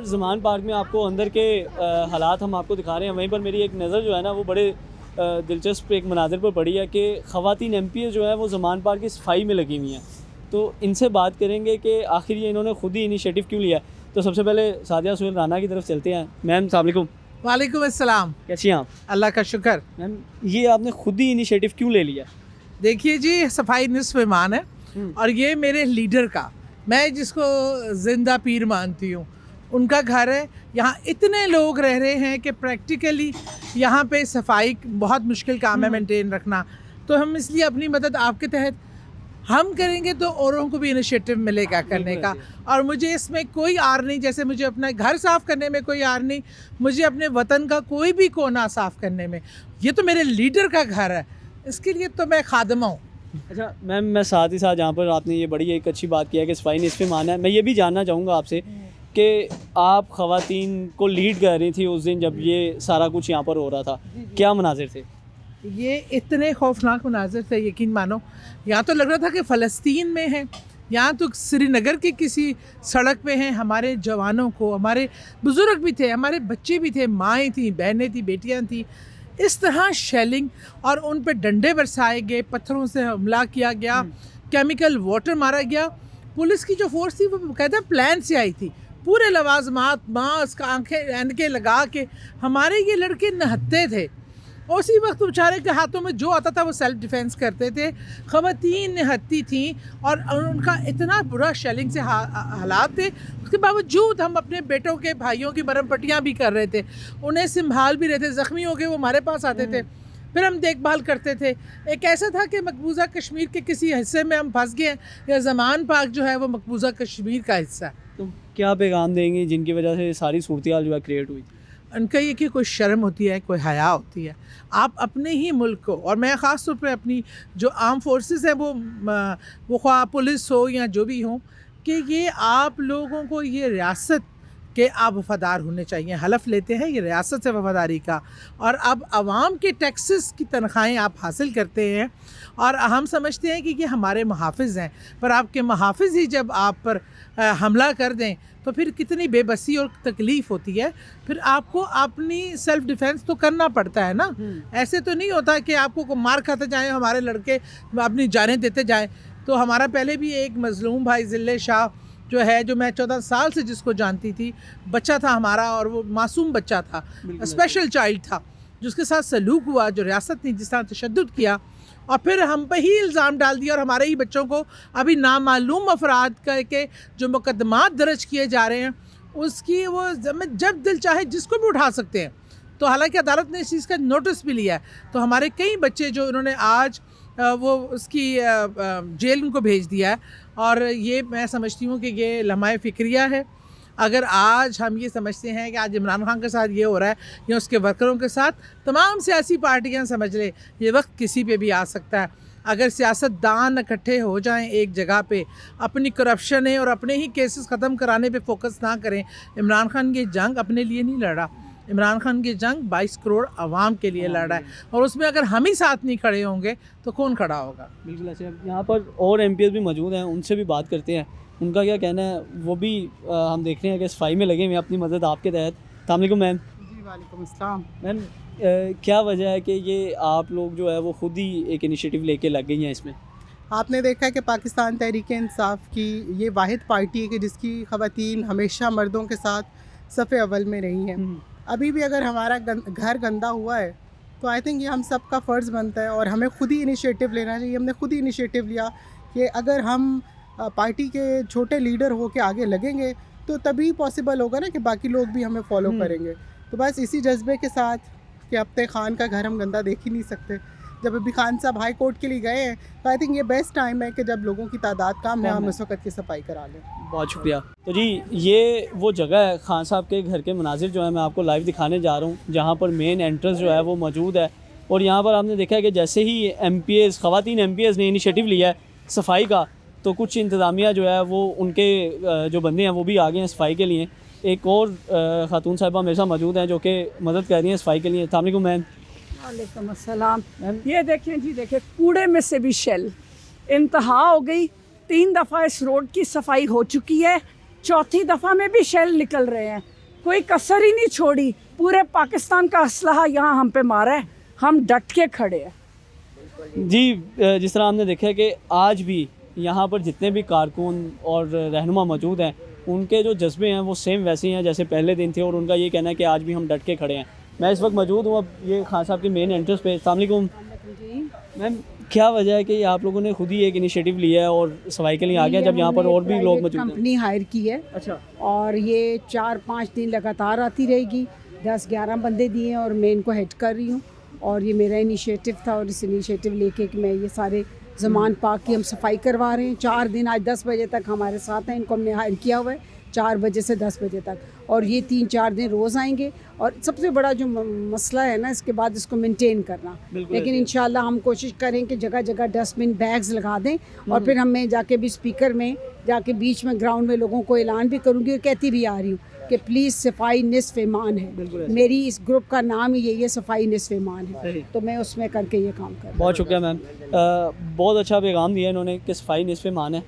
पर ज़मान पार्क में आपको अंदर के हालात हम आपको दिखा रहे हैं। वहीं पर मेरी एक नज़र जो है ना वो बड़े दिलचस्प एक मनाज़र पर पड़ी है कि ख़वातीन MPs जो है वो ज़मान पार्क की सफाई में लगी हुई हैं। तो इनसे बात करेंगे कि आखिर ये इन्होंने खुद ही इनिशिएटिव क्यों लिया। तो सबसे पहले सादिया सुहेल राना की तरफ चलते हैं। मैम अस्सलाम वालेकुम। वालेकुम अस्सलाम। कैसी हैं आप? अल्लाह का शुक्र। मैम ये आपने खुद ही इनिशिएटिव क्यों ले लिया? देखिए जी, सफाई निस्फ़ ईमान है और ये मेरे लीडर का, मैं जिसको ज़िंदा पीर मानती हूँ, उनका घर है। यहाँ इतने लोग रह रहे हैं कि प्रैक्टिकली यहाँ पे सफाई बहुत मुश्किल काम है मेंटेन रखना। तो हम इसलिए अपनी मदद आपके तहत हम करेंगे तो औरों को भी इनिशिएटिव मिलेगा करने का। और मुझे इसमें कोई आर नहीं, जैसे मुझे अपना घर साफ़ करने में कोई आर नहीं, मुझे अपने वतन का कोई भी कोना साफ़ करने में। ये तो मेरे लीडर का घर है, इसके लिए तो मैं खादमा हूँ। अच्छा मैम, मैं साथ ही साथ जहाँ पर आपने ये बड़ी एक अच्छी बात किया कि सफाई निस्फ़ ईमान है, मैं ये भी जानना चाहूँगा आपसे कि आप ख़वातीन को लीड कर रही थी उस दिन जब ये सारा कुछ यहाँ पर हो रहा था, क्या मनाज़िर थे? ये इतने खौफनाक मनाज़िर थे, यकीन मानो। यहाँ तो लग रहा था कि फ़लस्तीन में है, यहाँ तो श्रीनगर के किसी सड़क पे हैं। हमारे जवानों को, हमारे बुज़ुर्ग भी थे, हमारे बच्चे भी थे, माएँ थीं, बहनें थीं, बेटियाँ थीं। इस तरह शेलिंग और उन पे डंडे बरसाए गए, पत्थरों से हमला किया गया, केमिकल वाटर मारा गया। पुलिस की जो फोर्स थी वो कहते हैं प्लान से आई थी, पूरे लवाजमात, मास्क, आंखें ऐनकें लगा के हमारे ये लड़के नहत्ते थे। उसी वक्त बेचारे के हाथों में जो आता था वो सेल्फ डिफेंस करते थे। ख़वातीन निहत्ती थी और उनका इतना बुरा शेलिंग से हालात थे, उसके बावजूद हम अपने बेटों के भाइयों की मरहम पट्टियाँ भी कर रहे थे, उन्हें संभाल भी रहे थे। ज़ख्मी हो गए वो हमारे पास आते थे, फिर हम देखभाल करते थे। एक ऐसा था कि मकबूजा कश्मीर के किसी हिस्से में हम फंस गए, या ज़मान पार्क जो है वो मकबूजा कश्मीर का हिस्सा है। तो क्या पैगाम देंगी जिनकी वजह से सारी सूरत-ए-हाल जो है क्रिएट हुई थी? उनका ये कि कोई शर्म होती है, कोई हया होती है। आप अपने ही मुल्क को, और मैं ख़ास तौर पे अपनी जो आर्म फोर्सेस हैं वो ख्वाह पुलिस हो या जो भी हो, कि ये आप लोगों को ये रियासत के आप वफ़ादार होने चाहिए। हलफ लेते हैं ये रियासत से वफ़ादारी का, और अब आवाम के टैक्सेस की तनख्वाहें आप हासिल करते हैं और हम समझते हैं कि ये हमारे मुहाफ़िज़ हैं। पर आपके मुहाफ़िज़ ही जब आप पर हमला कर दें तो फिर कितनी बेबसी और तकलीफ़ होती है। फिर आपको अपनी सेल्फ़ डिफेंस तो करना पड़ता है ना। ऐसे तो नहीं होता कि आपको मार खाते जाएँ, हमारे लड़के अपनी जानें देते जाएँ। तो हमारा पहले भी एक मज़लूम भाई ज़िल्ले शाह जो है, जो मैं 14 साल से जिसको जानती थी, बच्चा था हमारा, और वो मासूम बच्चा था, स्पेशल चाइल्ड था, जिसके साथ सलूक हुआ, जो रियासत ने जिस तरह तशद्दुद किया और फिर हम पे ही इल्ज़ाम डाल दिया, और हमारे ही बच्चों को अभी नामालूम अफराद करके जो मुकदमात दर्ज किए जा रहे हैं, उसकी वो जब दिल चाहे जिसको भी उठा सकते हैं। तो हालांकि अदालत ने इस चीज़ का नोटिस भी लिया है। तो हमारे कई बच्चे जो इन्होंने आज वो उसकी जेल उनको भेज दिया है, और ये मैं समझती हूँ कि ये लम्हा फ़िक्रिया है। अगर आज हम ये समझते हैं कि आज इमरान खान के साथ ये हो रहा है या उसके वर्करों के साथ, तमाम सियासी पार्टियां समझ लें ये वक्त किसी पे भी आ सकता है। अगर सियासतदान इकट्ठे हो जाएं एक जगह पे, अपनी करप्शन है और अपने ही केसेस ख़त्म कराने पे फोकस ना करें। इमरान खान ये जंग अपने लिए नहीं लड़ा, इमरान खान की जंग 22 करोड़ आवाम के लिए लड़ रहा है, और उसमें अगर हम ही साथ नहीं खड़े होंगे तो कौन खड़ा होगा। बिल्कुल। अच्छा, यहाँ पर और MPs भी मौजूद हैं, उनसे भी बात करते हैं, उनका क्या कहना है। वो भी हम देख रहे हैं कि सफाई में लगे हुए हैं अपनी मदद आपके तहत। अस्सलाम वालेकुम मैम। जी वालेकुम अस्सलाम। मैम क्या वजह है कि ये आप लोग जो है वो खुद ही एक इनिशिएटिव लेके लग गई हैं इसमें? आपने देखा है कि पाकिस्तान तहरीक इंसाफ की ये वाहिद पार्टी है कि जिसकी ख़वातीन हमेशा मर्दों के साथ सफ़े अव्वल में रही हैं। अभी भी अगर हमारा घर गंदा हुआ है तो आई थिंक ये हम सब का फ़र्ज़ बनता है और हमें खुद ही इनिशिएटिव लेना चाहिए। हमने खुद ही इनिशिएटिव लिया कि अगर हम पार्टी के छोटे लीडर हो के आगे लगेंगे तो तभी पॉसिबल होगा ना कि बाकी लोग भी हमें फॉलो करेंगे। तो बस इसी जज्बे के साथ कि अब तक खान का घर हम गंदा देख ही नहीं सकते। जब अभी खान साहब हाई कोर्ट के लिए गए हैं तो आई थिंक ये बेस्ट टाइम है कि जब लोगों की तादाद कम है हम इस वक्त की सफाई करा लें। बहुत शुक्रिया। तो जी ये वो जगह है, खान साहब के घर के मनाजिर जो है मैं आपको लाइव दिखाने जा रहा हूँ, जहाँ पर मेन एंट्रेंस जो है वो मौजूद है। और यहाँ पर आपने देखा है कि जैसे ही MPs ख़वातीन MPs ने इनिशिएटिव लिया है सफाई का, तो कुछ इंतज़ामिया जो है वो उनके जो बंदे हैं वो भी आ गए हैं सफाई के लिए। एक और खातून साहिबा मेरे साथ मौजूद हैं जो कि मदद कर रही हैं सफाई के लिए। अस्सलाम वालेकुम मैम। वालेकुम अस्सलाम। ये देखें जी, देखें कूड़े में से भी शेल, इंतहा हो गई। 3 दफ़ा इस रोड की सफाई हो चुकी है, चौथी दफ़ा में भी शेल निकल रहे हैं, कोई कसर ही नहीं छोड़ी। पूरे पाकिस्तान का असलहा यहाँ हम पे मारा है, हम डट के खड़े हैं। जी जिस तरह हमने देखा है कि आज भी यहाँ पर जितने भी कारकुन और रहनुमा मौजूद हैं, उनके जो जज्बे हैं वो सेम वैसे ही हैं जैसे पहले दिन थे, और उनका ये कहना है कि आज भी हम डट के खड़े हैं। मैं इस वक्त मौजूद हूँ अब ये खान साहब के मेन एंट्रेंस पे। अस्सलाम वालेकुम मैम, क्या वजह है कि आप लोगों ने खुद ही एक इनिशिएटिव लिया है और सफाई के लिए आ गया जब यहाँ पर और भी लोग मौजूद हैं? कंपनी हायर की है अच्छा, और ये 4-5 दिन लगातार आती रहेगी। 10-11 बंदे दिए हैं और मैं इनको हेड कर रही हूँ। और ये मेरा इनिशिएटिव था और इस इनिशिएटिव लेके कि मैं ये सारे ज़मान पार्क की हम सफाई करवा रहे हैं। 4 दिन आज 10 बजे तक हमारे साथ हैं, इनको हमने हायर किया हुआ है 4 बजे से 10 बजे तक, और ये 3-4 दिन रोज़ आएंगे। और सबसे बड़ा जो मसला है ना, इसके बाद इसको मेंटेन करना। लेकिन इंशाल्लाह हम कोशिश करें कि जगह जगह डस्टबिन बैग्स लगा दें, और फिर मैं जाके भी स्पीकर में जाके बीच में ग्राउंड में लोगों को ऐलान भी करूँगी और कहती भी आ रही हूँ कि प्लीज़ सफाई निस्फ़ ईमान है। मेरी इस ग्रुप का नाम ही यही है, सफाई निस्फ़ ईमान है, तो मैं उसमें करके ये काम कर रही हूँ। बहुत शुक्रिया मैम, बहुत अच्छा पैगाम दिया इन्होंने कि सफाई निस्फ़ ईमान है।